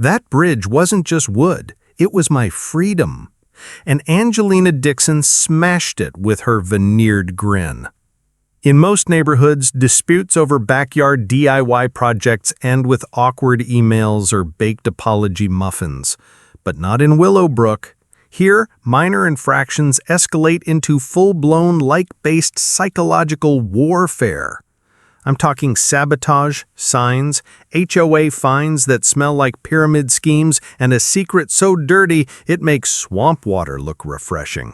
That bridge wasn't just wood, it was my freedom. And Angelina Dixon smashed it with her veneered grin. In most neighborhoods, disputes over backyard DIY projects end with awkward emails or baked apology muffins. But not in Willowbrook. Here, minor infractions escalate into full-blown like-based psychological warfare. I'm talking sabotage, signs, HOA fines that smell like pyramid schemes, and a secret so dirty it makes swamp water look refreshing.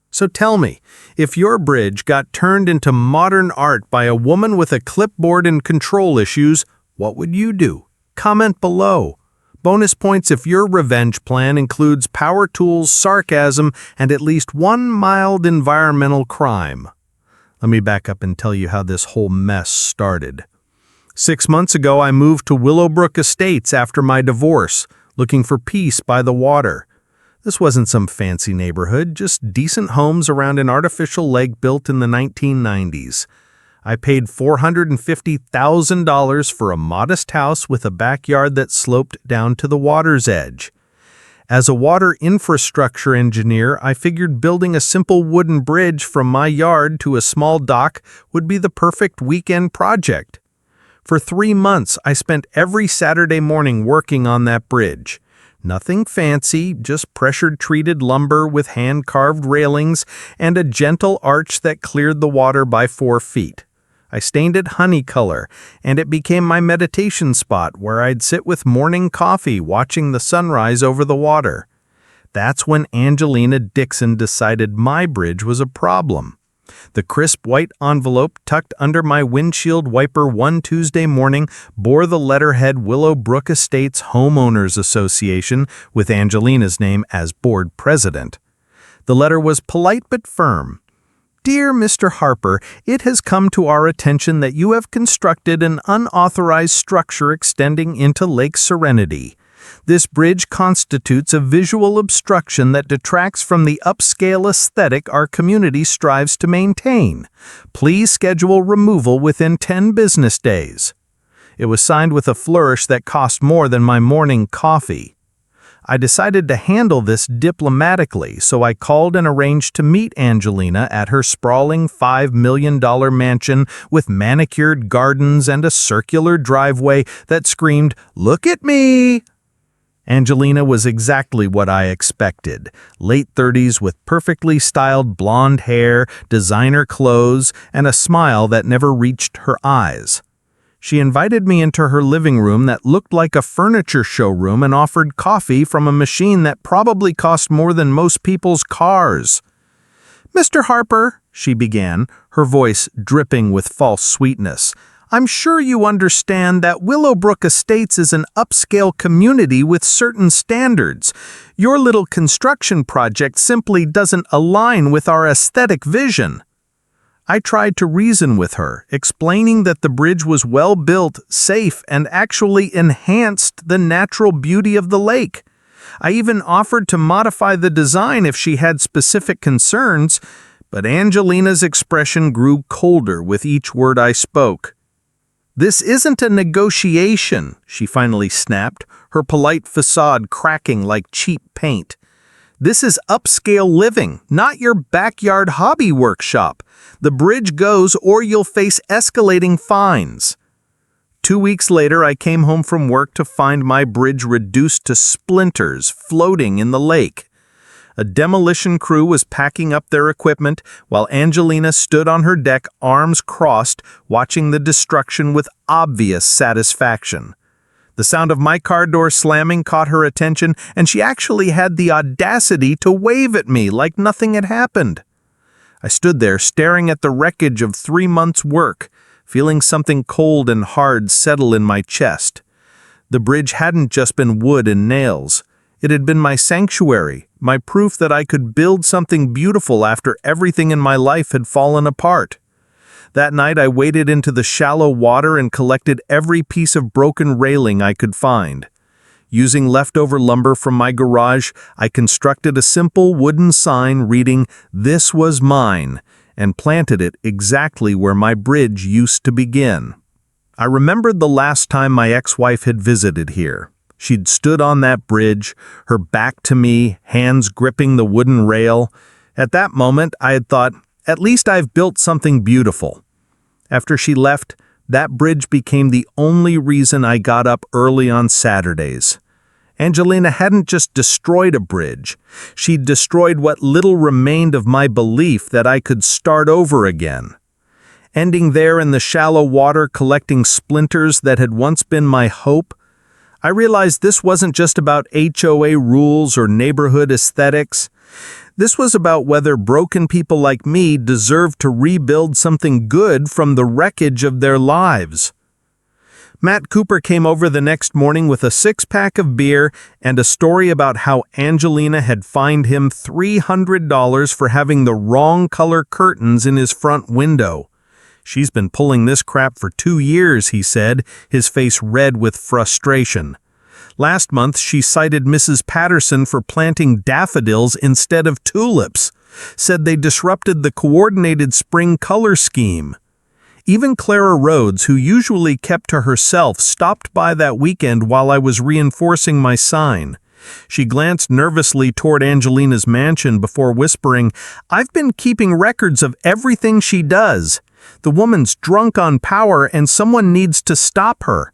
So tell me, if your bridge got turned into modern art by a woman with a clipboard and control issues, what would you do? Comment below. Bonus points if your revenge plan includes power tools, sarcasm, and at least one mild environmental crime. Let me back up and tell you how this whole mess started. 6 months ago, I moved to Willowbrook Estates after my divorce, looking for peace by the water. This wasn't some fancy neighborhood, just decent homes around an artificial lake built in the 1990s. I paid $450,000 for a modest house with a backyard that sloped down to the water's edge. As a water infrastructure engineer, I figured building a simple wooden bridge from my yard to a small dock would be the perfect weekend project. For 3 months, I spent every Saturday morning working on that bridge. Nothing fancy, just pressure-treated lumber with hand-carved railings and a gentle arch that cleared the water by 4 feet. I stained it honey color, and it became my meditation spot where I'd sit with morning coffee watching the sunrise over the water. That's when Angelina Dixon decided my bridge was a problem. The crisp white envelope tucked under my windshield wiper one Tuesday morning bore the letterhead Willowbrook Estates Homeowners Association with Angelina's name as board president. The letter was polite but firm. Dear Mr. Harper, it has come to our attention that you have constructed an unauthorized structure extending into Lake Serenity. This bridge constitutes a visual obstruction that detracts from the upscale aesthetic our community strives to maintain. Please schedule removal within 10 business days. It was signed with a flourish that cost more than my morning coffee. I decided to handle this diplomatically, so I called and arranged to meet Angelina at her sprawling $5 million mansion with manicured gardens and a circular driveway that screamed, "Look at me!" Angelina was exactly what I expected. Late 30s with perfectly styled blonde hair, designer clothes, and a smile that never reached her eyes. She invited me into her living room that looked like a furniture showroom and offered coffee from a machine that probably cost more than most people's cars. "Mr. Harper," she began, her voice dripping with false sweetness, "I'm sure you understand that Willowbrook Estates is an upscale community with certain standards. Your little construction project simply doesn't align with our aesthetic vision." I tried to reason with her, explaining that the bridge was well built, safe, and actually enhanced the natural beauty of the lake. I even offered to modify the design if she had specific concerns, but Angelina's expression grew colder with each word I spoke. "This isn't a negotiation," she finally snapped, her polite facade cracking like cheap paint. "This is upscale living, not your backyard hobby workshop. The bridge goes or you'll face escalating fines." 2 weeks later, I came home from work to find my bridge reduced to splinters floating in the lake. A demolition crew was packing up their equipment while Angelina stood on her deck, arms crossed, watching the destruction with obvious satisfaction. The sound of my car door slamming caught her attention, and she actually had the audacity to wave at me like nothing had happened. I stood there staring at the wreckage of 3 months' work, feeling something cold and hard settle in my chest. The bridge hadn't just been wood and nails. It had been my sanctuary, my proof that I could build something beautiful after everything in my life had fallen apart. That night I waded into the shallow water and collected every piece of broken railing I could find. Using leftover lumber from my garage, I constructed a simple wooden sign reading, "This was mine," and planted it exactly where my bridge used to begin. I remembered the last time my ex-wife had visited here. She'd stood on that bridge, her back to me, hands gripping the wooden rail. At that moment, I had thought, at least I've built something beautiful. After she left, that bridge became the only reason I got up early on Saturdays. Angelina hadn't just destroyed a bridge. She'd destroyed what little remained of my belief that I could start over again. Ending there in the shallow water collecting splinters that had once been my hope, I realized this wasn't just about HOA rules or neighborhood aesthetics. This was about whether broken people like me deserved to rebuild something good from the wreckage of their lives. Matt Cooper came over the next morning with a 6-pack of beer and a story about how Angelina had fined him $300 for having the wrong color curtains in his front window. "She's been pulling this crap for 2 years," he said, his face red with frustration. Last month, she cited Mrs. Patterson for planting daffodils instead of tulips, said they disrupted the coordinated spring color scheme. Even Clara Rhodes, who usually kept to herself, stopped by that weekend while I was reinforcing my sign. She glanced nervously toward Angelina's mansion before whispering, "I've been keeping records of everything she does. The woman's drunk on power and someone needs to stop her."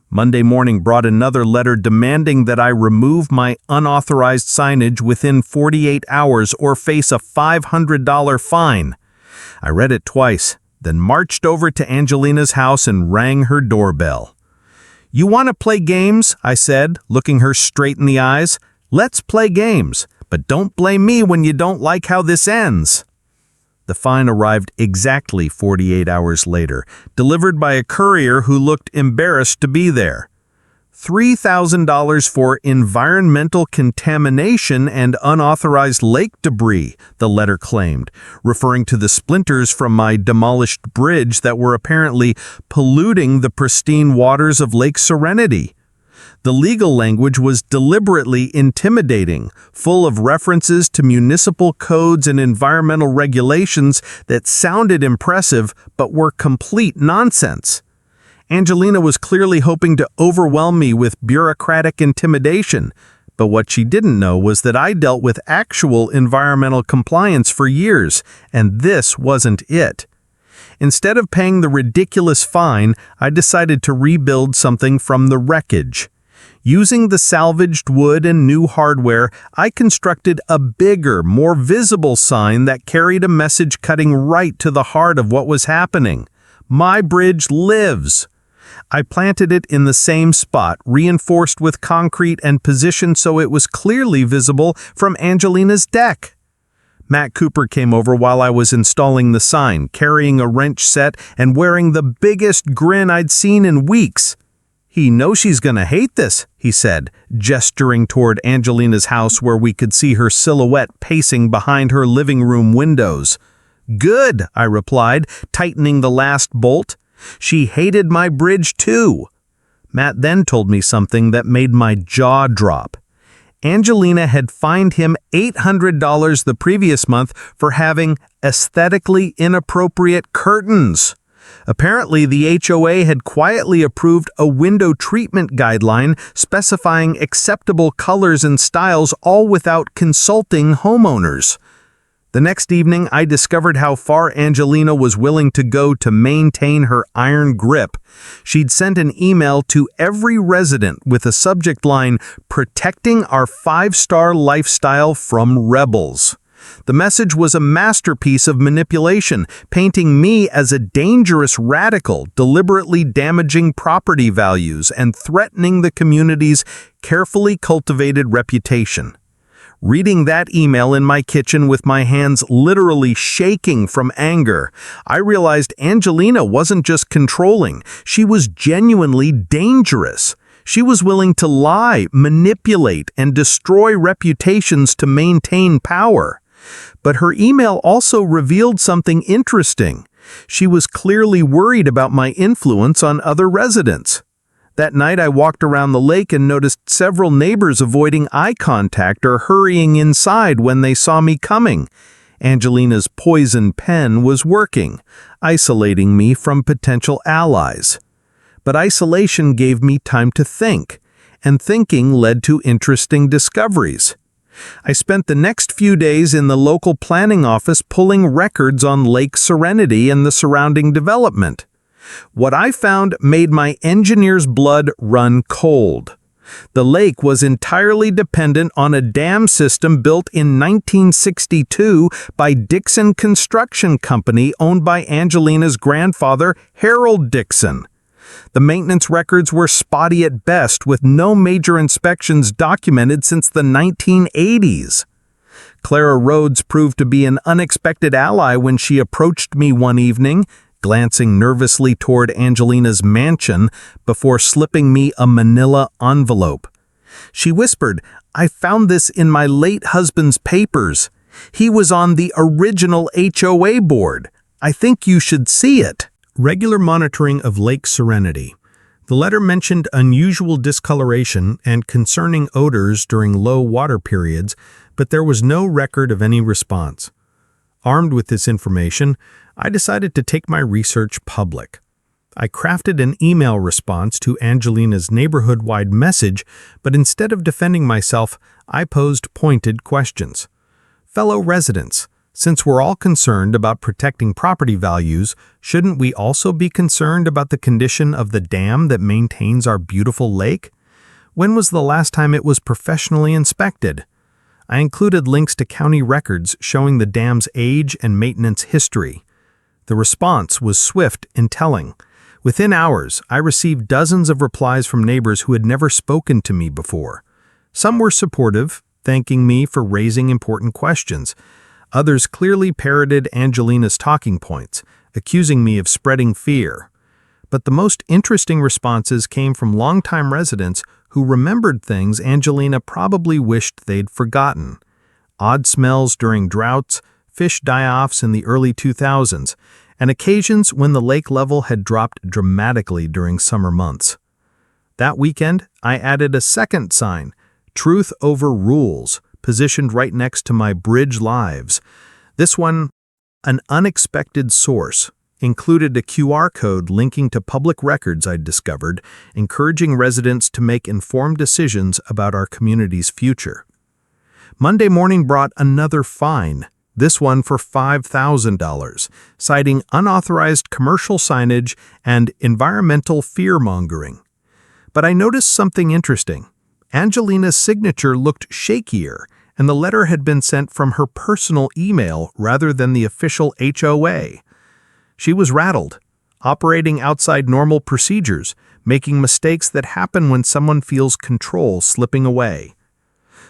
Monday morning brought another letter demanding that I remove my unauthorized signage within 48 hours or face a $500 fine. I read it twice, then marched over to Angelina's house and rang her doorbell. "You want to play games?" I said, looking her straight in the eyes. "Let's play games, but don't blame me when you don't like how this ends." The fine arrived exactly 48 hours later, delivered by a courier who looked embarrassed to be there. $3,000 for environmental contamination and unauthorized lake debris, the letter claimed, referring to the splinters from my demolished bridge that were apparently polluting the pristine waters of Lake Serenity. The legal language was deliberately intimidating, full of references to municipal codes and environmental regulations that sounded impressive but were complete nonsense. Angelina was clearly hoping to overwhelm me with bureaucratic intimidation, but what she didn't know was that I dealt with actual environmental compliance for years, and this wasn't it. Instead of paying the ridiculous fine, I decided to rebuild something from the wreckage. Using the salvaged wood and new hardware, I constructed a bigger, more visible sign that carried a message cutting right to the heart of what was happening. "My bridge lives." I planted it in the same spot, reinforced with concrete and positioned so it was clearly visible from Angelina's deck. Matt Cooper came over while I was installing the sign, carrying a wrench set and wearing the biggest grin I'd seen in weeks. "He knows she's gonna hate this," he said, gesturing toward Angelina's house where we could see her silhouette pacing behind her living room windows. "Good," I replied, tightening the last bolt. "She hated my bridge too." Matt then told me something that made my jaw drop. Angelina had fined him $800 the previous month for having aesthetically inappropriate curtains. Apparently, the HOA had quietly approved a window treatment guideline specifying acceptable colors and styles, all without consulting homeowners. The next evening, I discovered how far Angelina was willing to go to maintain her iron grip. She'd sent an email to every resident with a subject line, "Protecting our 5-star lifestyle from rebels." The message was a masterpiece of manipulation, painting me as a dangerous radical, deliberately damaging property values and threatening the community's carefully cultivated reputation. Reading that email in my kitchen with my hands literally shaking from anger, I realized Angelina wasn't just controlling, she was genuinely dangerous. She was willing to lie, manipulate, and destroy reputations to maintain power. But her email also revealed something interesting. She was clearly worried about my influence on other residents. That night I walked around the lake and noticed several neighbors avoiding eye contact or hurrying inside when they saw me coming. Angelina's poison pen was working, isolating me from potential allies. But isolation gave me time to think. and thinking led to interesting discoveries. I spent the next few days in the local planning office pulling records on Lake Serenity and the surrounding development. What I found made my engineer's blood run cold. The lake was entirely dependent on a dam system built in 1962 by Dixon Construction Company, owned by Angelina's grandfather, Harold Dixon. The maintenance records were spotty at best, with no major inspections documented since the 1980s. Clara Rhodes proved to be an unexpected ally when she approached me one evening, glancing nervously toward Angelina's mansion before slipping me a manila envelope. She whispered, "I found this in my late husband's papers. He was on the original HOA board. I think you should see it." Regular monitoring of Lake Serenity. The letter mentioned unusual discoloration and concerning odors during low water periods, but there was no record of any response. Armed with this information, I decided to take my research public. I crafted an email response to Angelina's neighborhood-wide message, but instead of defending myself, I posed pointed questions. Fellow residents, since we're all concerned about protecting property values, shouldn't we also be concerned about the condition of the dam that maintains our beautiful lake? When was the last time it was professionally inspected? I included links to county records showing the dam's age and maintenance history. The response was swift and telling. Within hours, I received dozens of replies from neighbors who had never spoken to me before. Some were supportive, thanking me for raising important questions. Others clearly parroted Angelina's talking points, accusing me of spreading fear. But the most interesting responses came from longtime residents who remembered things Angelina probably wished they'd forgotten. Odd smells during droughts, fish die-offs in the early 2000s, and occasions when the lake level had dropped dramatically during summer months. That weekend, I added a second sign, "Truth over Rules," positioned right next to my Bridge Lives. This one, an unexpected source, included a QR code linking to public records I'd discovered, encouraging residents to make informed decisions about our community's future. Monday morning brought another fine, this one for $5,000, citing unauthorized commercial signage and environmental fear-mongering. But I noticed something interesting. Angelina's signature looked shakier, and the letter had been sent from her personal email rather than the official HOA. She was rattled, operating outside normal procedures, making mistakes that happen when someone feels control slipping away.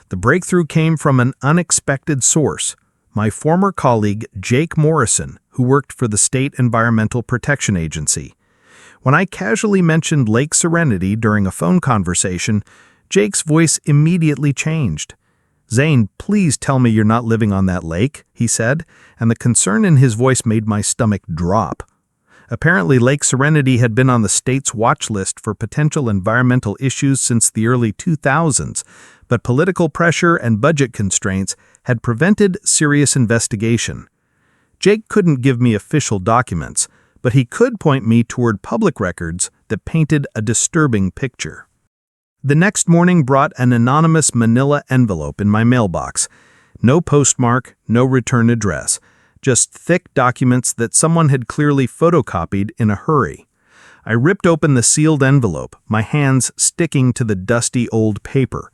The breakthrough came from an unexpected source, my former colleague Jake Morrison, who worked for the State Environmental Protection Agency. When I casually mentioned Lake Serenity during a phone conversation, Jake's voice immediately changed. "Zane, please tell me you're not living on that lake," he said, and the concern in his voice made my stomach drop. Apparently, Lake Serenity had been on the state's watch list for potential environmental issues since the early 2000s, but political pressure and budget constraints had prevented serious investigation. Jake couldn't give me official documents, but he could point me toward public records that painted a disturbing picture. The next morning brought an anonymous manila envelope in my mailbox. No postmark, no return address, just thick documents that someone had clearly photocopied in a hurry. I ripped open the sealed envelope, my hands sticking to the dusty old paper.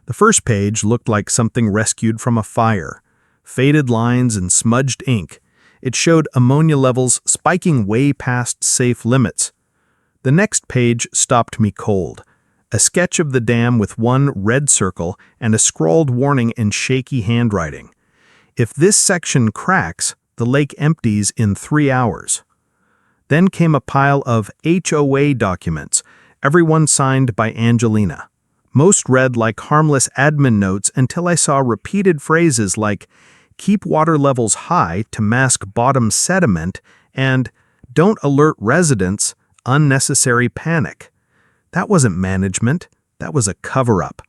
The first page looked like something rescued from a fire. Faded lines and smudged ink. It showed ammonia levels spiking way past safe limits. The next page stopped me cold. A sketch of the dam with one red circle and a scrawled warning in shaky handwriting. If this section cracks, the lake empties in 3 hours. Then came a pile of HOA documents, everyone signed by Angelina. Most read like harmless admin notes until I saw repeated phrases like, "Keep water levels high to mask bottom sediment," and "Don't alert residents, unnecessary panic." That wasn't management, that was a cover-up.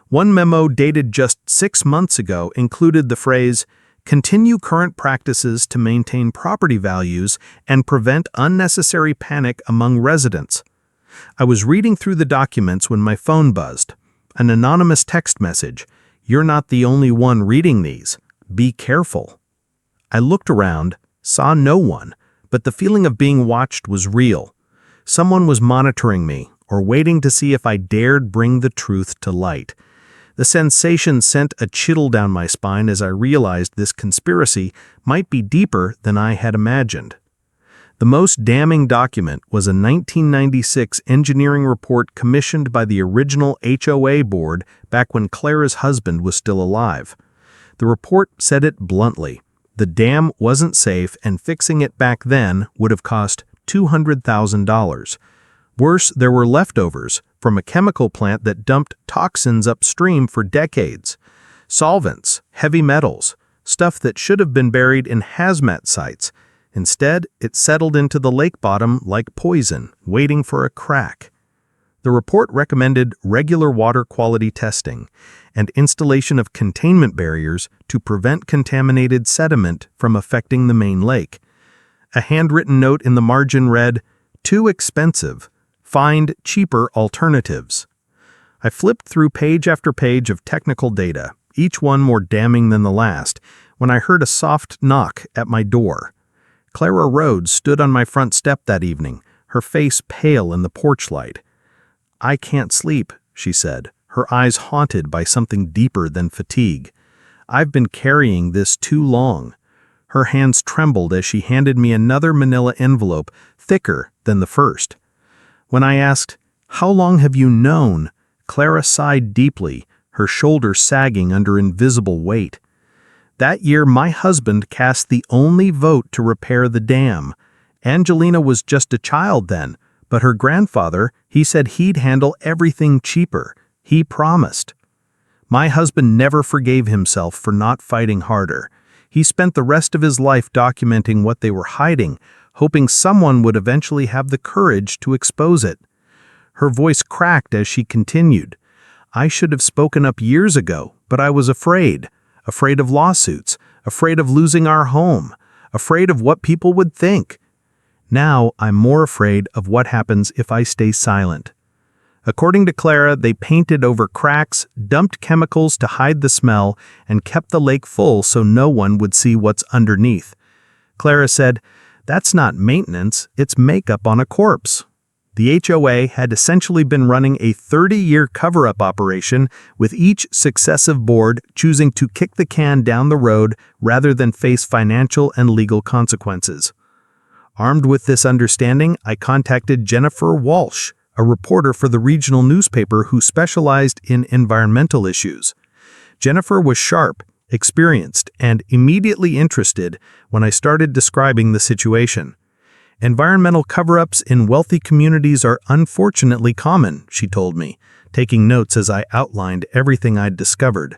One memo dated just 6 months ago included the phrase, "Continue current practices to maintain property values and prevent unnecessary panic among residents." I was reading through the documents when my phone buzzed. An anonymous text message. "You're not the only one reading these. Be careful." I looked around, saw no one, but the feeling of being watched was real. Someone was monitoring me, or waiting to see if I dared bring the truth to light. The sensation sent a chill down my spine as I realized this conspiracy might be deeper than I had imagined. The most damning document was a 1996 engineering report commissioned by the original HOA board back when Clara's husband was still alive. The report said it bluntly. The dam wasn't safe, and fixing it back then would have cost $200,000. Worse, there were leftovers from a chemical plant that dumped toxins upstream for decades. Solvents, heavy metals, stuff that should have been buried in hazmat sites. Instead, it settled into the lake bottom like poison, waiting for a crack. The report recommended regular water quality testing and installation of containment barriers to prevent contaminated sediment from affecting the main lake. A handwritten note in the margin read, "Too expensive. Find cheaper alternatives." I flipped through page after page of technical data, each one more damning than the last, when I heard a soft knock at my door. Clara Rhodes stood on my front step that evening, her face pale in the porch light. "I can't sleep," she said, her eyes haunted by something deeper than fatigue. "I've been carrying this too long." Her hands trembled as she handed me another manila envelope, thicker than the first. When I asked, "How long have you known?" Clara sighed deeply, her shoulders sagging under invisible weight. "That year, my husband cast the only vote to repair the dam. Angelina was just a child then, but her grandfather, he said he'd handle everything cheaper. He promised." My husband never forgave himself for not fighting harder. He spent the rest of his life documenting what they were hiding, hoping someone would eventually have the courage to expose it. Her voice cracked as she continued. "I should have spoken up years ago, but I was afraid. Afraid of lawsuits, afraid of losing our home, afraid of what people would think. Now I'm more afraid of what happens if I stay silent." According to Clara, they painted over cracks, dumped chemicals to hide the smell, and kept the lake full so no one would see what's underneath. Clara said, "That's not maintenance, it's makeup on a corpse." The HOA had essentially been running a 30-year cover-up operation, with each successive board choosing to kick the can down the road rather than face financial and legal consequences. Armed with this understanding, I contacted Jennifer Walsh, a reporter for the regional newspaper who specialized in environmental issues. Jennifer was sharp, experienced, and immediately interested when I started describing the situation. "Environmental cover-ups in wealthy communities are unfortunately common," she told me, taking notes as I outlined everything I'd discovered.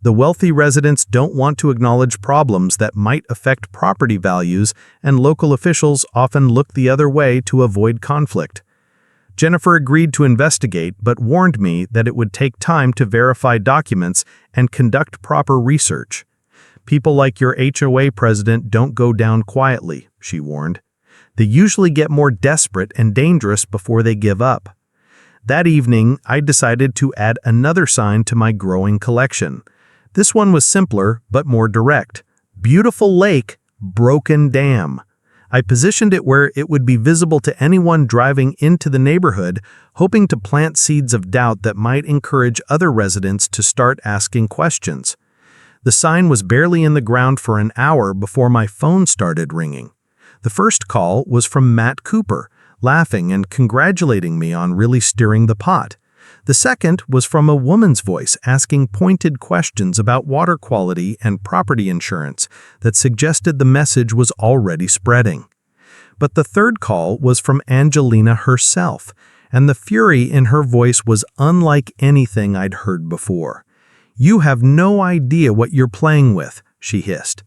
"The wealthy residents don't want to acknowledge problems that might affect property values, and local officials often look the other way to avoid conflict." Jennifer agreed to investigate, but warned me that it would take time to verify documents and conduct proper research. "People like your HOA president don't go down quietly," she warned. "They usually get more desperate and dangerous before they give up." That evening, I decided to add another sign to my growing collection. This one was simpler, but more direct. "Beautiful lake, broken dam." I positioned it where it would be visible to anyone driving into the neighborhood, hoping to plant seeds of doubt that might encourage other residents to start asking questions. The sign was barely in the ground for an hour before my phone started ringing. The first call was from Matt Cooper, laughing and congratulating me on really stirring the pot. The second was from a woman's voice asking pointed questions about water quality and property insurance that suggested the message was already spreading. But the third call was from Angelina herself, and the fury in her voice was unlike anything I'd heard before. "You have no idea what you're playing with," she hissed.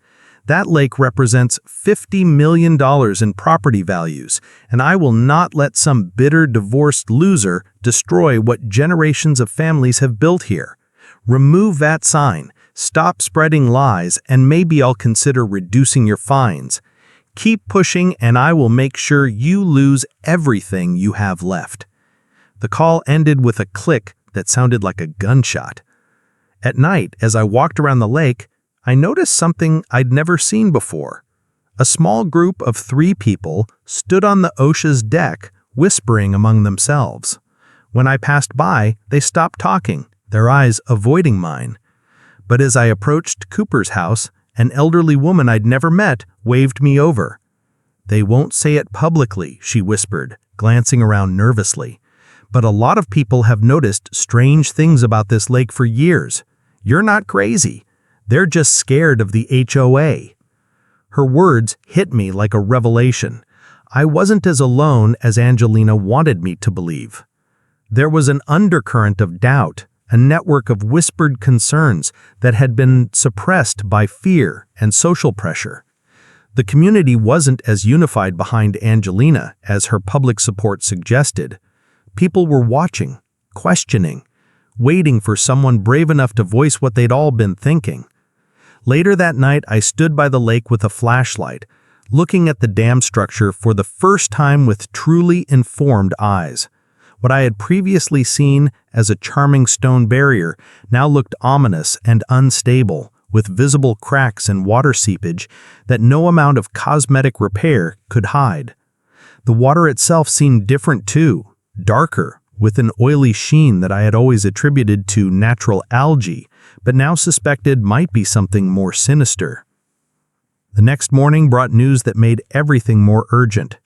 "That lake represents $50 million in property values, and I will not let some bitter divorced loser destroy what generations of families have built here. Remove that sign, stop spreading lies, and maybe I'll consider reducing your fines. Keep pushing and I will make sure you lose everything you have left." The call ended with a click that sounded like a gunshot. At night, as I walked around the lake, I noticed something I'd never seen before. A small group of 3 people stood on the OSHA's deck, whispering among themselves. When I passed by, they stopped talking, their eyes avoiding mine. But as I approached Cooper's house, an elderly woman I'd never met waved me over. "They won't say it publicly," she whispered, glancing around nervously. "But a lot of people have noticed strange things about this lake for years. You're not crazy. They're just scared of the HOA." Her words hit me like a revelation. I wasn't as alone as Angelina wanted me to believe. There was an undercurrent of doubt, a network of whispered concerns that had been suppressed by fear and social pressure. The community wasn't as unified behind Angelina as her public support suggested. People were watching, questioning, waiting for someone brave enough to voice what they'd all been thinking. Later that night, I stood by the lake with a flashlight, looking at the dam structure for the first time with truly informed eyes. What I had previously seen as a charming stone barrier now looked ominous and unstable, with visible cracks and water seepage that no amount of cosmetic repair could hide. The water itself seemed different too, darker, with an oily sheen that I had always attributed to natural algae, but now suspected might be something more sinister. The next morning brought news that made everything more urgent.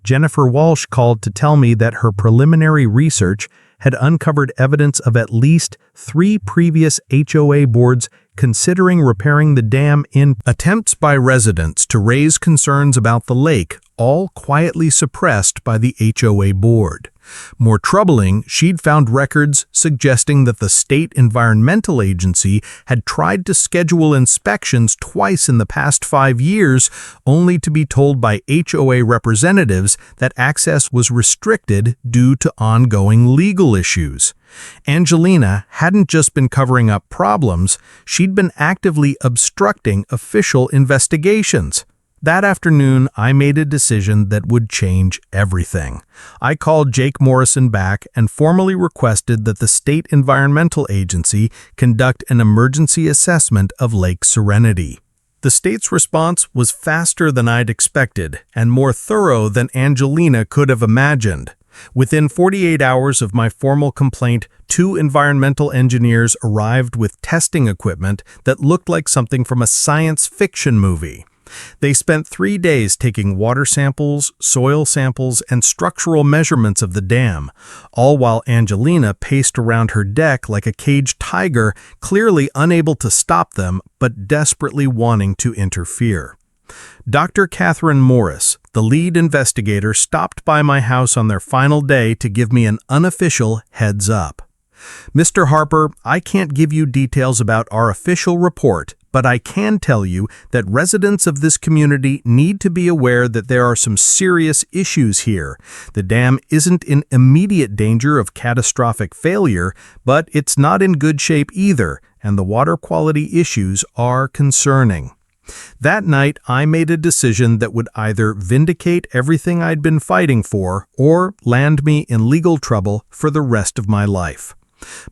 Jennifer Walsh called to tell me that her preliminary research had uncovered evidence of at least 3 previous HOA boards considering repairing the dam in attempts by residents to raise concerns about the lake, all quietly suppressed by the HOA board. More troubling, she'd found records suggesting that the state environmental agency had tried to schedule inspections twice in the past 5 years, only to be told by HOA representatives that access was restricted due to ongoing legal issues. Angelina hadn't just been covering up problems, she'd been actively obstructing official investigations. That afternoon, I made a decision that would change everything. I called Jake Morrison back and formally requested that the State Environmental Agency conduct an emergency assessment of Lake Serenity. The state's response was faster than I'd expected and more thorough than Angelina could have imagined. Within 48 hours of my formal complaint, 2 environmental engineers arrived with testing equipment that looked like something from a science fiction movie. They spent 3 days taking water samples, soil samples, and structural measurements of the dam, all while Angelina paced around her deck like a caged tiger, clearly unable to stop them, but desperately wanting to interfere. Dr. Catherine Morris, the lead investigator, stopped by my house on their final day to give me an unofficial heads up. "Mr. Harper, I can't give you details about our official report, but I can tell you that residents of this community need to be aware that there are some serious issues here. The dam isn't in immediate danger of catastrophic failure, but it's not in good shape either, and the water quality issues are concerning." That night, I made a decision that would either vindicate everything I'd been fighting for or land me in legal trouble for the rest of my life.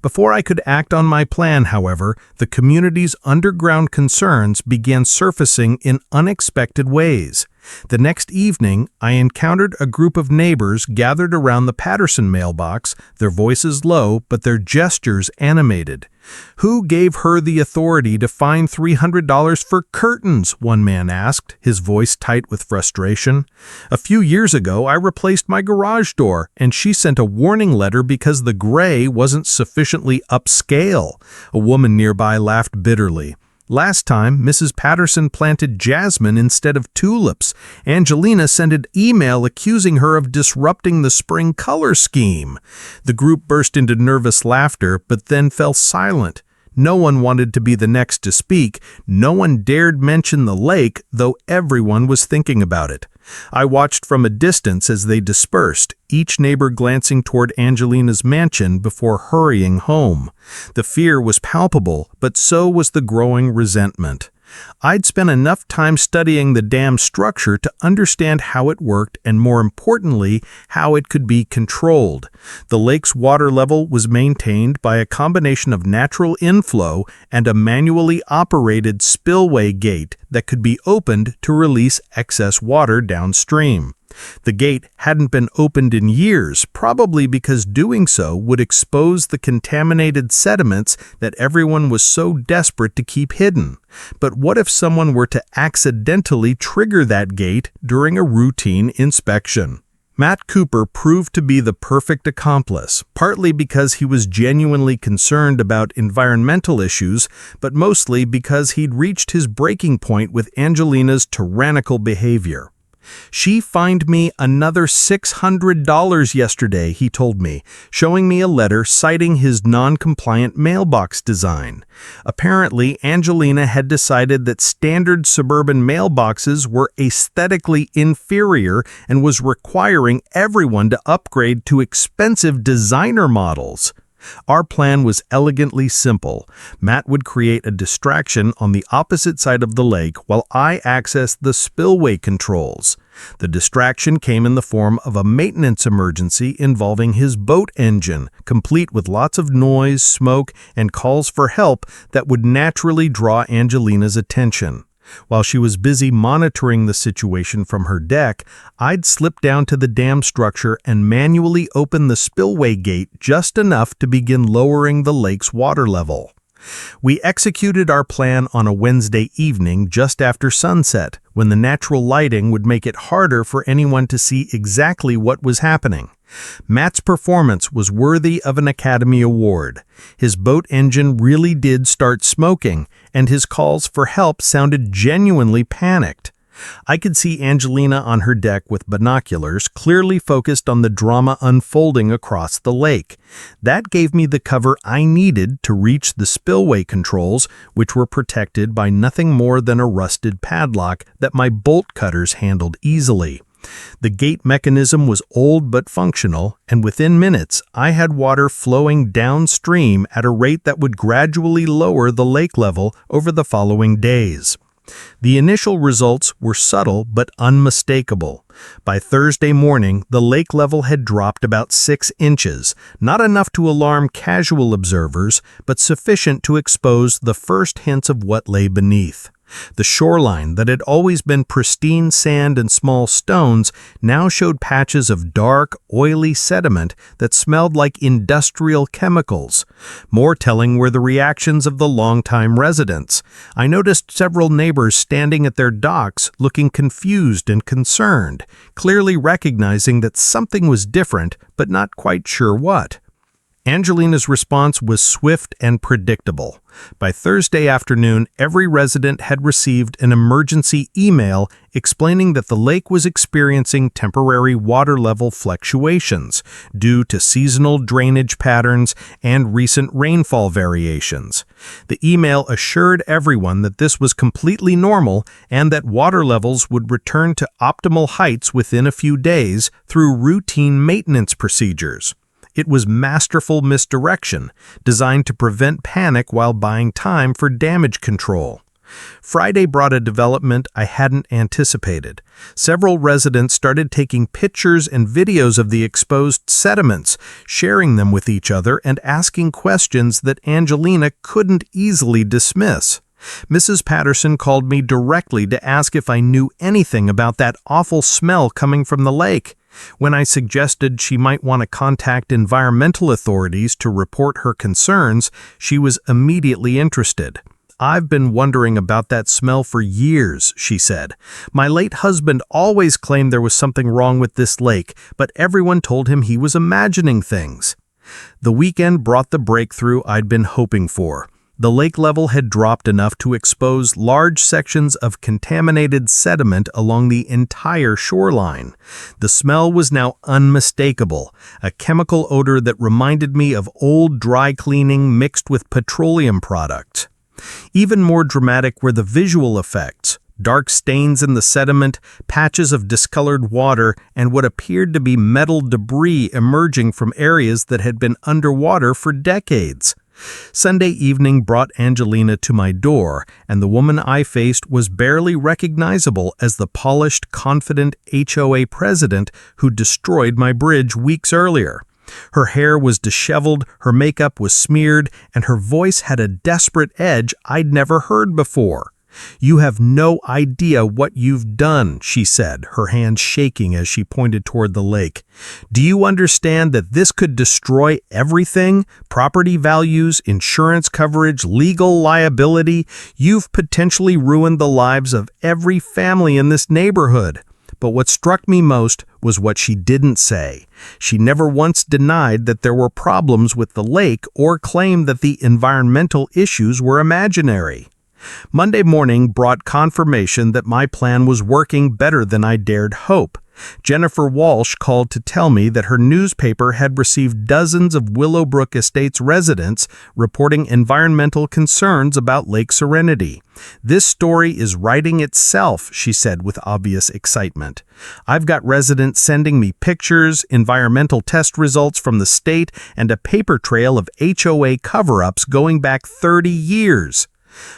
Before I could act on my plan, however, the community's underground concerns began surfacing in unexpected ways. The next evening, I encountered a group of neighbors gathered around the Patterson mailbox, their voices low but their gestures animated. "Who gave her the authority to fine $300 for curtains?" one man asked, his voice tight with frustration. "A few years ago, I replaced my garage door, and she sent a warning letter because the gray wasn't sufficiently upscale." A woman nearby laughed bitterly. "Last time, Mrs. Patterson planted jasmine instead of tulips. Angelina sent an email accusing her of disrupting the spring color scheme." The group burst into nervous laughter, but then fell silent. No one wanted to be the next to speak. No one dared mention the lake, though everyone was thinking about it. I watched from a distance as they dispersed, each neighbor glancing toward Angelina's mansion before hurrying home. The fear was palpable, but so was the growing resentment. I'd spent enough time studying the dam structure to understand how it worked and, more importantly, how it could be controlled. The lake's water level was maintained by a combination of natural inflow and a manually operated spillway gate that could be opened to release excess water downstream. The gate hadn't been opened in years, probably because doing so would expose the contaminated sediments that everyone was so desperate to keep hidden. But what if someone were to accidentally trigger that gate during a routine inspection? Matt Cooper proved to be the perfect accomplice, partly because he was genuinely concerned about environmental issues, but mostly because he'd reached his breaking point with Angelina's tyrannical behavior. "She fined me another $600 yesterday," he told me, showing me a letter citing his non-compliant mailbox design. Apparently, Angelina had decided that standard suburban mailboxes were aesthetically inferior and was requiring everyone to upgrade to expensive designer models. Our plan was elegantly simple. Matt would create a distraction on the opposite side of the lake while I accessed the spillway controls. The distraction came in the form of a maintenance emergency involving his boat engine, complete with lots of noise, smoke, and calls for help that would naturally draw Angelina's attention. While she was busy monitoring the situation from her deck, I'd slip down to the dam structure and manually open the spillway gate just enough to begin lowering the lake's water level. We executed our plan on a Wednesday evening just after sunset, when the natural lighting would make it harder for anyone to see exactly what was happening. Matt's performance was worthy of an Academy Award. His boat engine really did start smoking, and his calls for help sounded genuinely panicked. I could see Angelina on her deck with binoculars, clearly focused on the drama unfolding across the lake. That gave me the cover I needed to reach the spillway controls, which were protected by nothing more than a rusted padlock that my bolt cutters handled easily. The gate mechanism was old but functional, and within minutes I had water flowing downstream at a rate that would gradually lower the lake level over the following days. The initial results were subtle but unmistakable. By Thursday morning, the lake level had dropped about 6 inches, not enough to alarm casual observers, but sufficient to expose the first hints of what lay beneath. The shoreline that had always been pristine sand and small stones now showed patches of dark, oily sediment that smelled like industrial chemicals. More telling were the reactions of the longtime residents. I noticed several neighbors standing at their docks looking confused and concerned, clearly recognizing that something was different, but not quite sure what. Angelina's response was swift and predictable. By Thursday afternoon, every resident had received an emergency email explaining that the lake was experiencing temporary water level fluctuations due to seasonal drainage patterns and recent rainfall variations. The email assured everyone that this was completely normal and that water levels would return to optimal heights within a few days through routine maintenance procedures. It was masterful misdirection, designed to prevent panic while buying time for damage control. Friday brought a development I hadn't anticipated. Several residents started taking pictures and videos of the exposed sediments, sharing them with each other and asking questions that Angelina couldn't easily dismiss. Mrs. Patterson called me directly to ask if I knew anything about that awful smell coming from the lake. When I suggested she might want to contact environmental authorities to report her concerns, she was immediately interested. "I've been wondering about that smell for years," she said. "My late husband always claimed there was something wrong with this lake, but everyone told him he was imagining things." The weekend brought the breakthrough I'd been hoping for. The lake level had dropped enough to expose large sections of contaminated sediment along the entire shoreline. The smell was now unmistakable, a chemical odor that reminded me of old dry cleaning mixed with petroleum products. Even more dramatic were the visual effects. Dark stains in the sediment, patches of discolored water, and what appeared to be metal debris emerging from areas that had been underwater for decades. Sunday evening brought Angelina to my door, and the woman I faced was barely recognizable as the polished, confident HOA president who destroyed my bridge weeks earlier. Her hair was disheveled, her makeup was smeared, and her voice had a desperate edge I'd never heard before. "You have no idea what you've done," she said, her hand shaking as she pointed toward the lake. "Do you understand that this could destroy everything? Property values, insurance coverage, legal liability. You've potentially ruined the lives of every family in this neighborhood." But what struck me most was what she didn't say. She never once denied that there were problems with the lake or claimed that the environmental issues were imaginary. Monday morning brought confirmation that my plan was working better than I dared hope. Jennifer Walsh called to tell me that her newspaper had received dozens of Willowbrook Estates residents reporting environmental concerns about Lake Serenity. "This story is writing itself," she said with obvious excitement. "I've got residents sending me pictures, environmental test results from the state, and a paper trail of HOA cover-ups going back 30 years.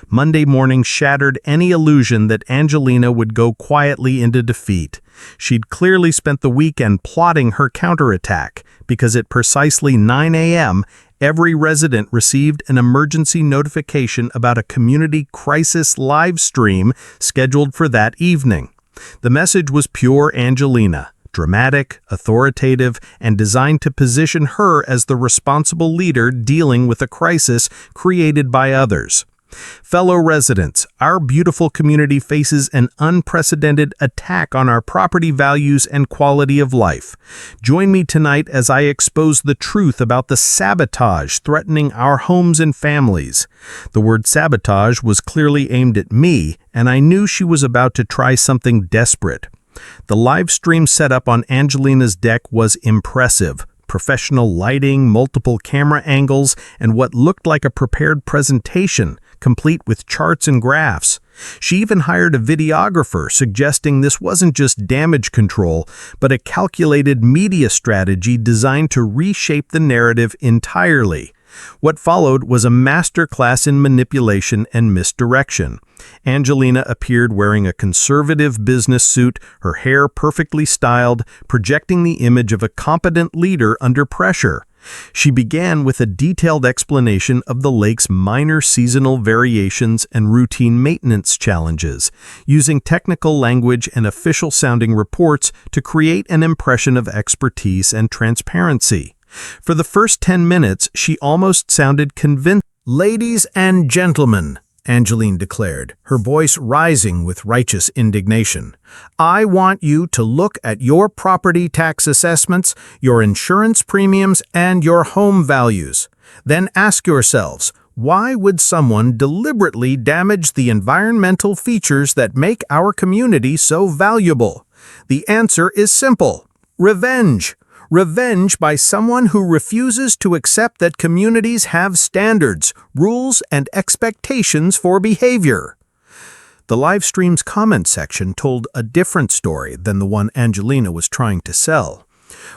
Monday morning shattered any illusion that Angelina would go quietly into defeat. She'd clearly spent the weekend plotting her counterattack, because at precisely 9 a.m., every resident received an emergency notification about a community crisis live stream scheduled for that evening. The message was pure Angelina. Dramatic, authoritative, and designed to position her as the responsible leader dealing with a crisis created by others. Fellow residents, our beautiful community faces an unprecedented attack on our property values and quality of life. Join me tonight as I expose the truth about the sabotage threatening our homes and families. The word sabotage was clearly aimed at me, and I knew she was about to try something desperate. The live stream setup on Angelina's deck was impressive. Professional lighting, multiple camera angles, and what looked like a prepared presentation, complete with charts and graphs. She even hired a videographer, suggesting this wasn't just damage control, but a calculated media strategy designed to reshape the narrative entirely. What followed was a masterclass in manipulation and misdirection. Angelina appeared wearing a conservative business suit, her hair perfectly styled, projecting the image of a competent leader under pressure. She began with a detailed explanation of the lake's minor seasonal variations and routine maintenance challenges, using technical language and official-sounding reports to create an impression of expertise and transparency. For the first 10 minutes, she almost sounded convinced. "Ladies and gentlemen," Angeline declared, her voice rising with righteous indignation, "I want you to look at your property tax assessments, your insurance premiums, and your home values. Then ask yourselves, why would someone deliberately damage the environmental features that make our community so valuable? The answer is simple: revenge. Revenge by someone who refuses to accept that communities have standards, rules, and expectations for behavior." The live stream's comment section told a different story than the one Angelina was trying to sell.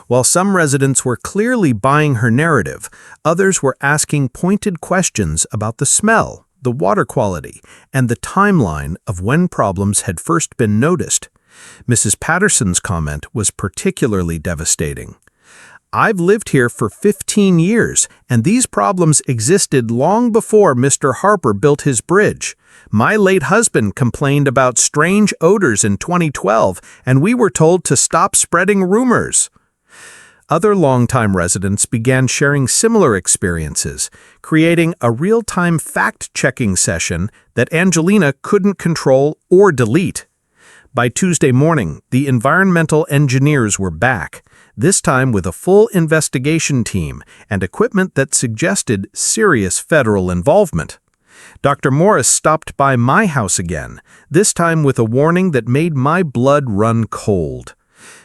While some residents were clearly buying her narrative, others were asking pointed questions about the smell, the water quality, and the timeline of when problems had first been noticed. Mrs. Patterson's comment was particularly devastating. "I've lived here for 15 years, and these problems existed long before Mr. Harper built his bridge. My late husband complained about strange odors in 2012, and we were told to stop spreading rumors." Other longtime residents began sharing similar experiences, creating a real-time fact-checking session that Angelina couldn't control or delete. By Tuesday morning, the environmental engineers were back, this time with a full investigation team and equipment that suggested serious federal involvement. Dr. Morris stopped by my house again, this time with a warning that made my blood run cold.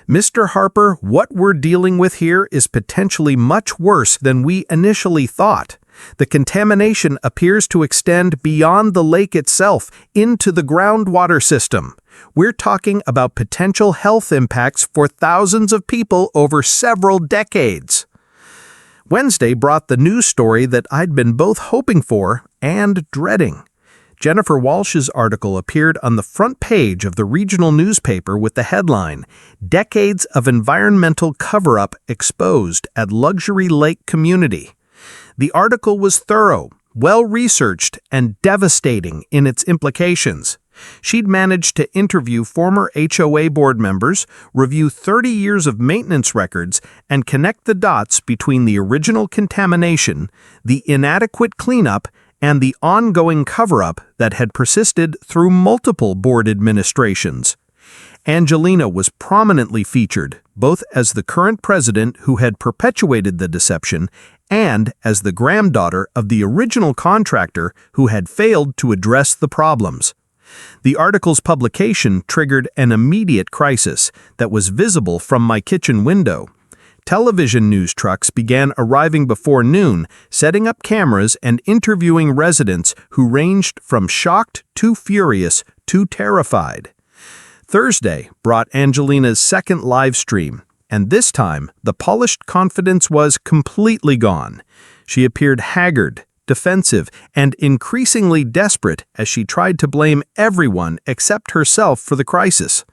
"Mr. Harper, what we're dealing with here is potentially much worse than we initially thought. The contamination appears to extend beyond the lake itself into the groundwater system. We're talking about potential health impacts for thousands of people over several decades." Wednesday brought the news story that I'd been both hoping for and dreading. Jennifer Walsh's article appeared on the front page of the regional newspaper with the headline, "Decades of Environmental Cover-Up Exposed at Luxury Lake Community." The article was thorough, well-researched, and devastating in its implications. She'd managed to interview former HOA board members, review 30 years of maintenance records, and connect the dots between the original contamination, the inadequate cleanup, and the ongoing cover-up that had persisted through multiple board administrations. Angelina was prominently featured, both as the current president who had perpetuated the deception and as the granddaughter of the original contractor who had failed to address the problems. The article's publication triggered an immediate crisis that was visible from my kitchen window. Television news trucks began arriving before noon, setting up cameras and interviewing residents who ranged from shocked to furious to terrified. Thursday brought Angelina's second live stream, and this time the polished confidence was completely gone. She appeared haggard, defensive, and increasingly desperate as she tried to blame everyone except herself for the crisis.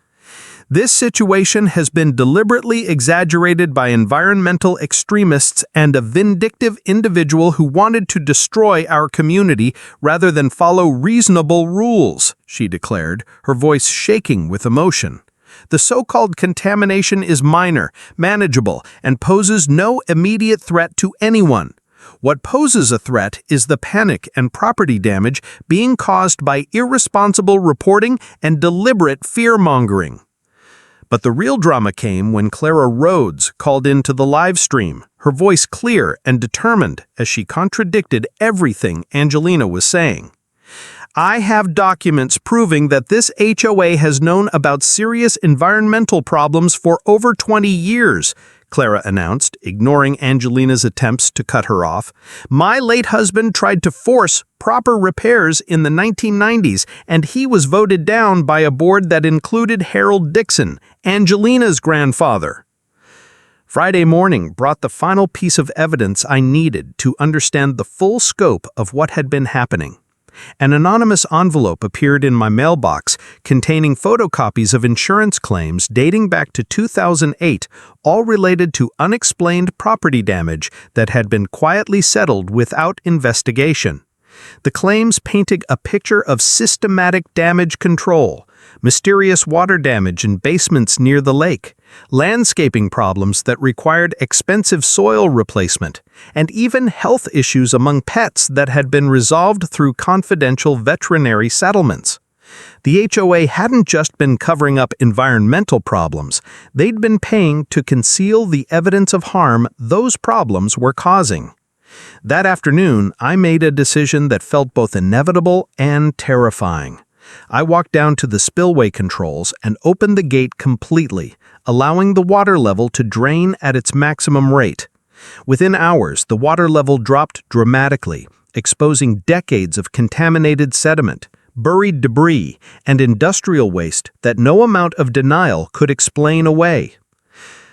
This situation has been deliberately exaggerated by environmental extremists and a vindictive individual who wanted to destroy our community rather than follow reasonable rules, she declared, her voice shaking with emotion. The so-called contamination is minor, manageable, and poses no immediate threat to anyone. What poses a threat is the panic and property damage being caused by irresponsible reporting and deliberate fear-mongering. But the real drama came when Clara Rhodes called into the live stream, her voice clear and determined as she contradicted everything Angelina was saying. "I have documents proving that this HOA has known about serious environmental problems for over 20 years, Clara announced, ignoring Angelina's attempts to cut her off. "My late husband tried to force proper repairs in the 1990s, and he was voted down by a board that included Harold Dixon, Angelina's grandfather." Friday morning brought the final piece of evidence I needed to understand the full scope of what had been happening. An anonymous envelope appeared in my mailbox containing photocopies of insurance claims dating back to 2008, all related to unexplained property damage that had been quietly settled without investigation. The claims painted a picture of systematic damage control, mysterious water damage in basements near the lake, landscaping problems that required expensive soil replacement, and even health issues among pets that had been resolved through confidential veterinary settlements. The HOA hadn't just been covering up environmental problems, they'd been paying to conceal the evidence of harm those problems were causing. That afternoon, I made a decision that felt both inevitable and terrifying. I walked down to the spillway controls and opened the gate completely, allowing the water level to drain at its maximum rate. Within hours, the water level dropped dramatically, exposing decades of contaminated sediment, buried debris, and industrial waste that no amount of denial could explain away.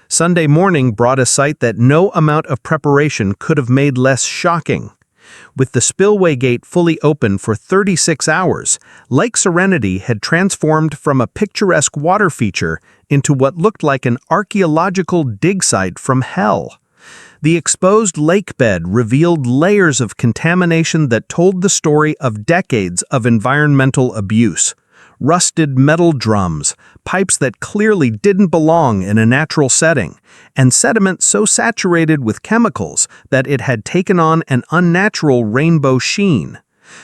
Sunday morning brought a sight that no amount of preparation could have made less shocking. With the spillway gate fully open for 36 hours, Lake Serenity had transformed from a picturesque water feature into what looked like an archaeological dig site from hell. The exposed lake bed revealed layers of contamination that told the story of decades of environmental abuse. Rusted metal drums, pipes that clearly didn't belong in a natural setting, and sediment so saturated with chemicals that it had taken on an unnatural rainbow sheen.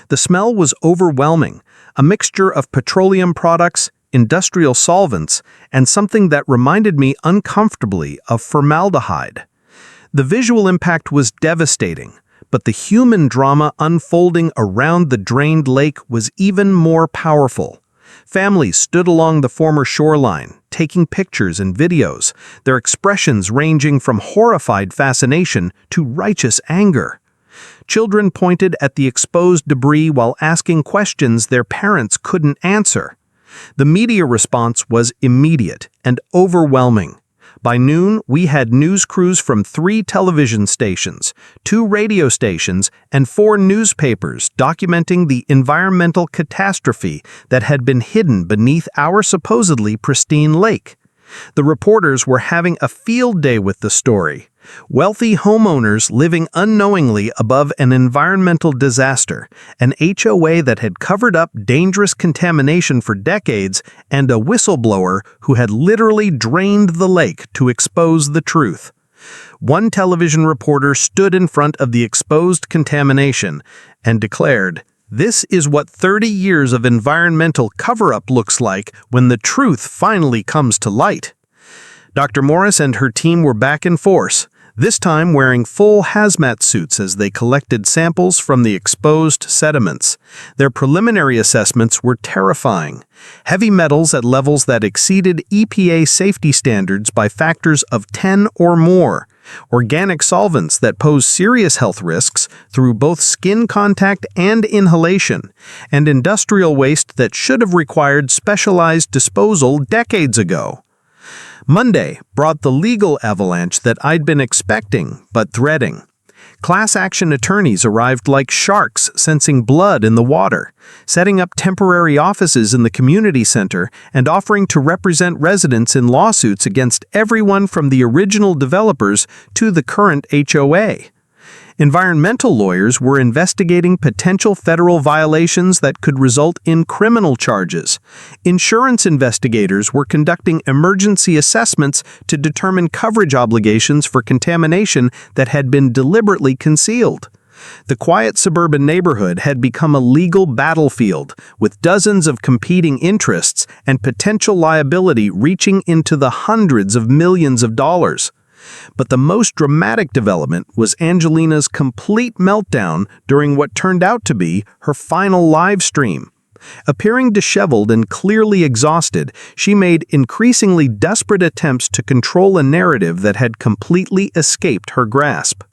The smell was overwhelming, a mixture of petroleum products, industrial solvents, and something that reminded me uncomfortably of formaldehyde. The visual impact was devastating, but the human drama unfolding around the drained lake was even more powerful. Families stood along the former shoreline, taking pictures and videos, their expressions ranging from horrified fascination to righteous anger. Children pointed at the exposed debris while asking questions their parents couldn't answer. The media response was immediate and overwhelming. By noon, we had news crews from 3 television stations, 2 radio stations, and 4 newspapers documenting the environmental catastrophe that had been hidden beneath our supposedly pristine lake. The reporters were having a field day with the story. Wealthy homeowners living unknowingly above an environmental disaster, an HOA that had covered up dangerous contamination for decades, and a whistleblower who had literally drained the lake to expose the truth. One television reporter stood in front of the exposed contamination and declared, "This is what 30 years of environmental cover-up looks like when the truth finally comes to light." Dr. Morris and her team were back in force, this time wearing full hazmat suits as they collected samples from the exposed sediments. Their preliminary assessments were terrifying. Heavy metals at levels that exceeded EPA safety standards by factors of 10 or more. Organic solvents that pose serious health risks through both skin contact and inhalation, and industrial waste that should have required specialized disposal decades ago. Monday brought the legal avalanche that I'd been expecting but dreading. Class action attorneys arrived like sharks sensing blood in the water, setting up temporary offices in the community center and offering to represent residents in lawsuits against everyone from the original developers to the current HOA. Environmental lawyers were investigating potential federal violations that could result in criminal charges. Insurance investigators were conducting emergency assessments to determine coverage obligations for contamination that had been deliberately concealed. The quiet suburban neighborhood had become a legal battlefield, with dozens of competing interests and potential liability reaching into the hundreds of millions of dollars. But the most dramatic development was Angelina's complete meltdown during what turned out to be her final live stream. Appearing disheveled and clearly exhausted, she made increasingly desperate attempts to control a narrative that had completely escaped her grasp.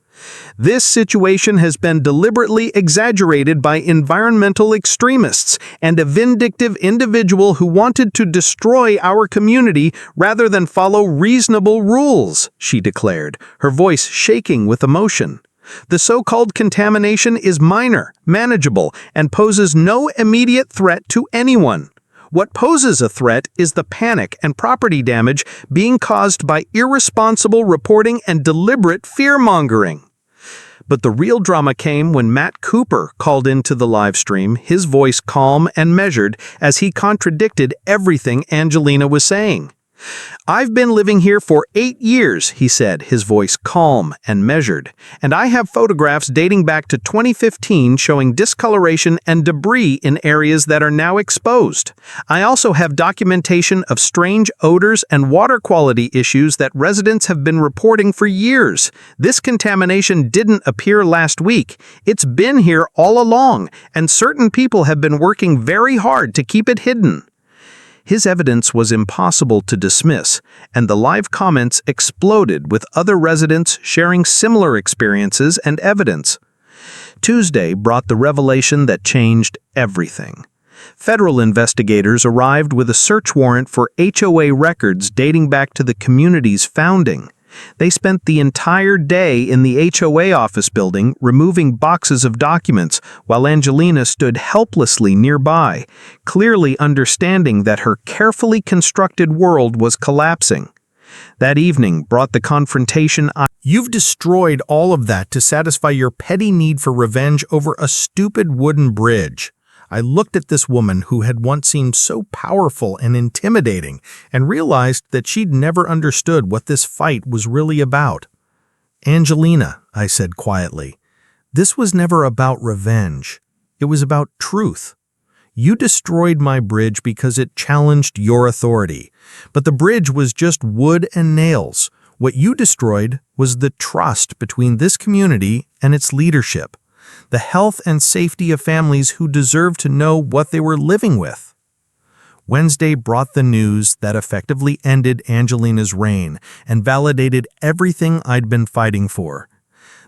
This situation has been deliberately exaggerated by environmental extremists and a vindictive individual who wanted to destroy our community rather than follow reasonable rules, she declared, her voice shaking with emotion. The so-called contamination is minor, manageable, and poses no immediate threat to anyone. What poses a threat is the panic and property damage being caused by irresponsible reporting and deliberate fear-mongering. But the real drama came when Matt Cooper called into the live stream, his voice calm and measured as he contradicted everything Angelina was saying. "I've been living here for 8 years, he said, his voice calm and measured, and I have photographs dating back to 2015 showing discoloration and debris in areas that are now exposed. I also have documentation of strange odors and water quality issues that residents have been reporting for years. This contamination didn't appear last week. It's been here all along, and certain people have been working very hard to keep it hidden." His evidence was impossible to dismiss, and the live comments exploded with other residents sharing similar experiences and evidence. Tuesday brought the revelation that changed everything. Federal investigators arrived with a search warrant for HOA records dating back to the community's founding. They spent the entire day in the HOA office building removing boxes of documents while Angelina stood helplessly nearby, clearly understanding that her carefully constructed world was collapsing. That evening brought the confrontation. "You've destroyed all of that to satisfy your petty need for revenge over a stupid wooden bridge." I looked at this woman who had once seemed so powerful and intimidating and realized that she'd never understood what this fight was really about. "Angelina," I said quietly, "this was never about revenge. It was about truth. You destroyed my bridge because it challenged your authority, but the bridge was just wood and nails. What you destroyed was the trust between this community and its leadership. The health and safety of families who deserve to know what they were living with." Wednesday brought the news that effectively ended Angelina's reign and validated everything I'd been fighting for.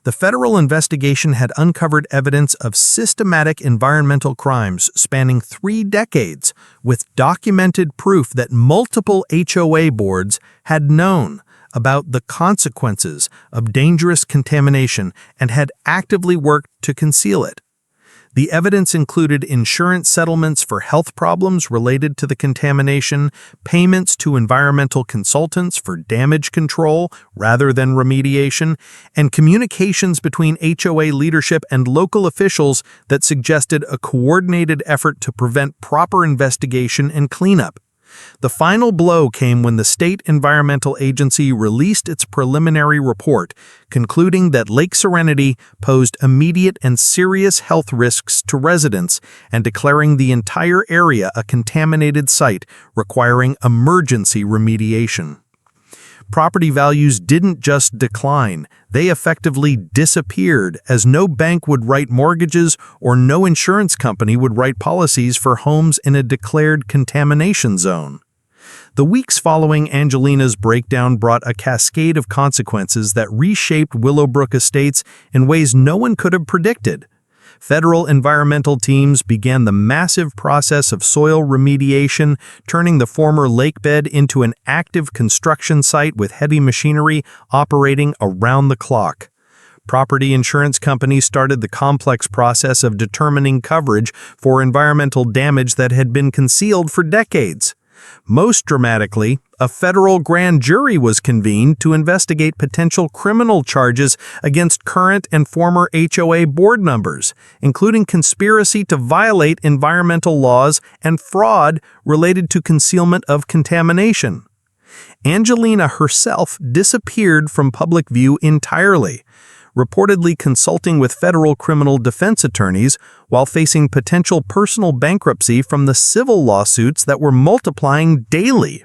The federal investigation had uncovered evidence of systematic environmental crimes spanning 3 decades, with documented proof that multiple HOA boards had known, about the consequences of dangerous contamination and had actively worked to conceal it. The evidence included insurance settlements for health problems related to the contamination, payments to environmental consultants for damage control rather than remediation, and communications between HOA leadership and local officials that suggested a coordinated effort to prevent proper investigation and cleanup. The final blow came when the State Environmental Agency released its preliminary report, concluding that Lake Serenity posed immediate and serious health risks to residents and declaring the entire area a contaminated site requiring emergency remediation. Property values didn't just decline, they effectively disappeared, as no bank would write mortgages or no insurance company would write policies for homes in a declared contamination zone. The weeks following Angelina's breakdown brought a cascade of consequences that reshaped Willowbrook Estates in ways no one could have predicted. Federal environmental teams began the massive process of soil remediation, turning the former lakebed into an active construction site with heavy machinery operating around the clock. Property insurance companies started the complex process of determining coverage for environmental damage that had been concealed for decades. Most dramatically, a federal grand jury was convened to investigate potential criminal charges against current and former HOA board members, including conspiracy to violate environmental laws and fraud related to concealment of contamination. Angelina herself disappeared from public view entirely, reportedly consulting with federal criminal defense attorneys while facing potential personal bankruptcy from the civil lawsuits that were multiplying daily.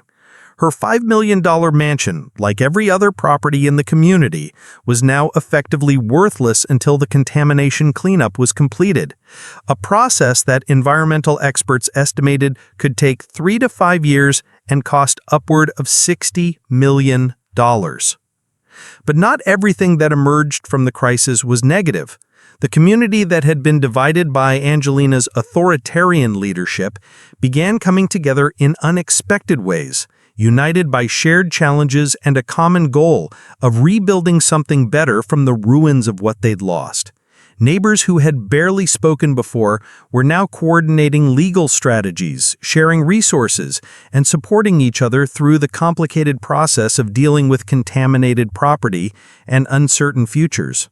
Her $5 million mansion, like every other property in the community, was now effectively worthless until the contamination cleanup was completed, a process that environmental experts estimated could take 3 to 5 years and cost upward of $60 million. But not everything that emerged from the crisis was negative. The community that had been divided by Angelina's authoritarian leadership began coming together in unexpected ways, united by shared challenges and a common goal of rebuilding something better from the ruins of what they'd lost. Neighbors who had barely spoken before were now coordinating legal strategies, sharing resources, and supporting each other through the complicated process of dealing with contaminated property and uncertain futures.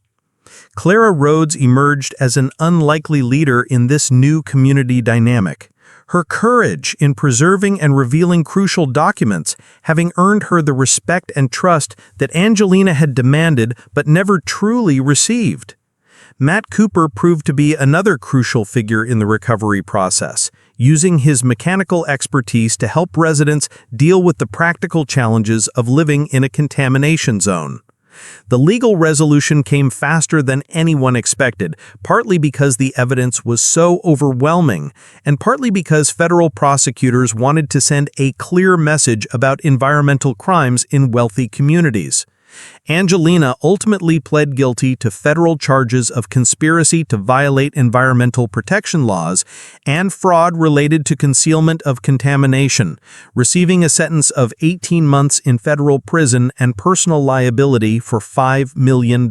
Clara Rhodes emerged as an unlikely leader in this new community dynamic. Her courage in preserving and revealing crucial documents having earned her the respect and trust that Angelina had demanded but never truly received. Matt Cooper proved to be another crucial figure in the recovery process, using his mechanical expertise to help residents deal with the practical challenges of living in a contamination zone. The legal resolution came faster than anyone expected, partly because the evidence was so overwhelming, and partly because federal prosecutors wanted to send a clear message about environmental crimes in wealthy communities. Angelina ultimately pled guilty to federal charges of conspiracy to violate environmental protection laws and fraud related to concealment of contamination, receiving a sentence of 18 months in federal prison and personal liability for $5 million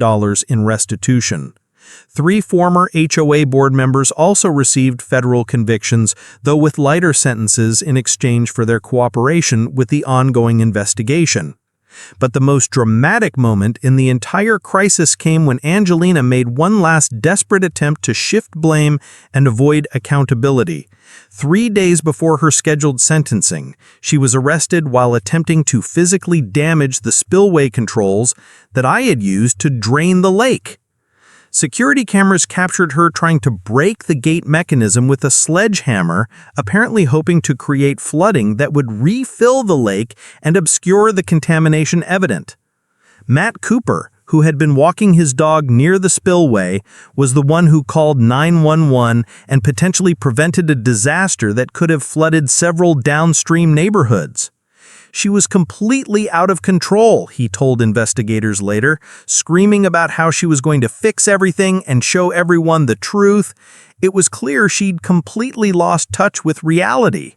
in restitution. 3 former HOA board members also received federal convictions, though with lighter sentences in exchange for their cooperation with the ongoing investigation. But the most dramatic moment in the entire crisis came when Angelina made one last desperate attempt to shift blame and avoid accountability. 3 days before her scheduled sentencing, she was arrested while attempting to physically damage the spillway controls that I had used to drain the lake. Security cameras captured her trying to break the gate mechanism with a sledgehammer, apparently hoping to create flooding that would refill the lake and obscure the contamination evident. Matt Cooper, who had been walking his dog near the spillway, was the one who called 911 and potentially prevented a disaster that could have flooded several downstream neighborhoods. She was completely out of control, he told investigators later, screaming about how she was going to fix everything and show everyone the truth. It was clear she'd completely lost touch with reality.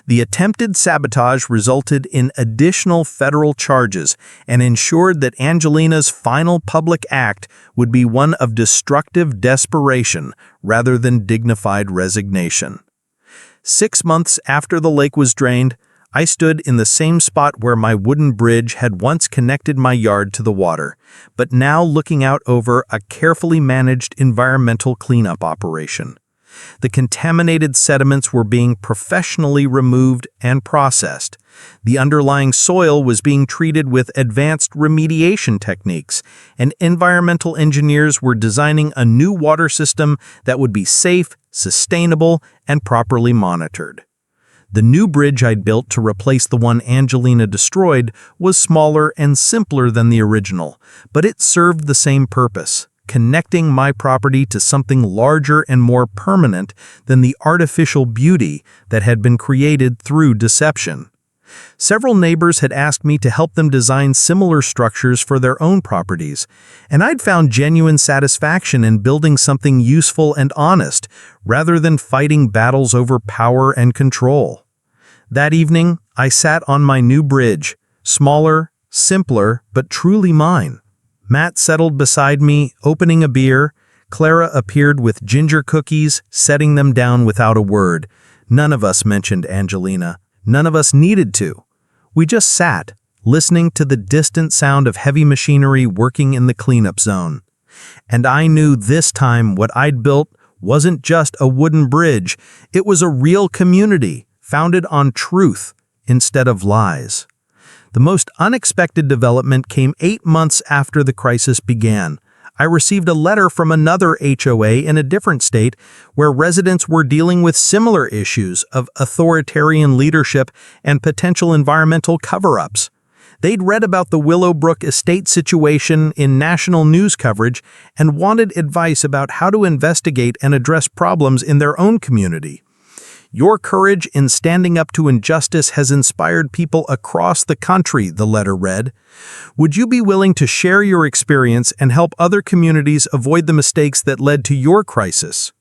The attempted sabotage resulted in additional federal charges and ensured that Angelina's final public act would be one of destructive desperation rather than dignified resignation. 6 months after the lake was drained, I stood in the same spot where my wooden bridge had once connected my yard to the water, but now looking out over a carefully managed environmental cleanup operation. The contaminated sediments were being professionally removed and processed. The underlying soil was being treated with advanced remediation techniques, and environmental engineers were designing a new water system that would be safe, sustainable, and properly monitored. The new bridge I'd built to replace the one Angelina destroyed was smaller and simpler than the original, but it served the same purpose: connecting my property to something larger and more permanent than the artificial beauty that had been created through deception. Several neighbors had asked me to help them design similar structures for their own properties, and I'd found genuine satisfaction in building something useful and honest, rather than fighting battles over power and control. That evening, I sat on my new bridge, smaller, simpler, but truly mine. Matt settled beside me, opening a beer. Clara appeared with ginger cookies, setting them down without a word. None of us mentioned Angelina. None of us needed to. We just sat, listening to the distant sound of heavy machinery working in the cleanup zone. And I knew this time what I'd built wasn't just a wooden bridge. It was a real community, founded on truth instead of lies. The most unexpected development came 8 months after the crisis began. I received a letter from another HOA in a different state where residents were dealing with similar issues of authoritarian leadership and potential environmental cover-ups. They'd read about the Willowbrook estate situation in national news coverage and wanted advice about how to investigate and address problems in their own community. Your courage in standing up to injustice has inspired people across the country, the letter read. Would you be willing to share your experience and help other communities avoid the mistakes that led to your crisis?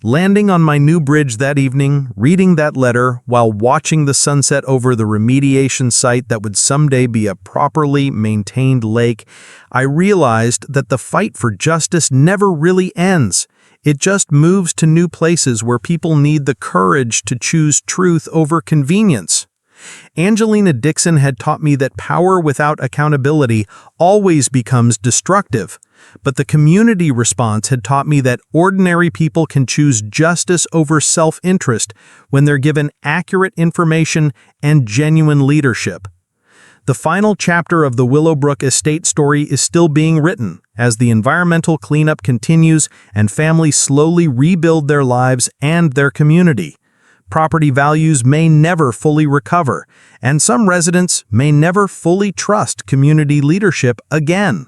Landing on my new bridge that evening, reading that letter while watching the sunset over the remediation site that would someday be a properly maintained lake, I realized that the fight for justice never really ends. It just moves to new places where people need the courage to choose truth over convenience. Angelina Dixon had taught me that power without accountability always becomes destructive, but the community response had taught me that ordinary people can choose justice over self-interest when they're given accurate information and genuine leadership. The final chapter of the Willowbrook estate story is still being written as the environmental cleanup continues and families slowly rebuild their lives and their community. Property values may never fully recover, and some residents may never fully trust community leadership again.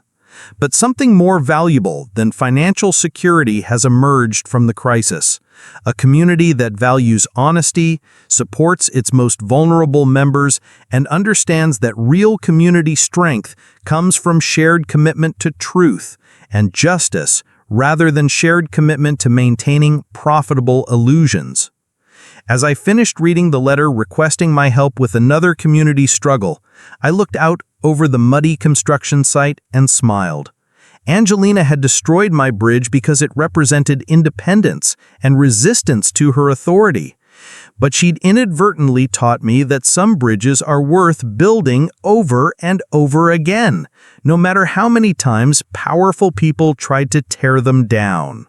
But something more valuable than financial security has emerged from the crisis: a community that values honesty, supports its most vulnerable members, and understands that real community strength comes from shared commitment to truth and justice rather than shared commitment to maintaining profitable illusions. As I finished reading the letter requesting my help with another community struggle, I looked out over the muddy construction site and smiled. Angelina had destroyed my bridge because it represented independence and resistance to her authority. But she'd inadvertently taught me that some bridges are worth building over and over again, no matter how many times powerful people tried to tear them down.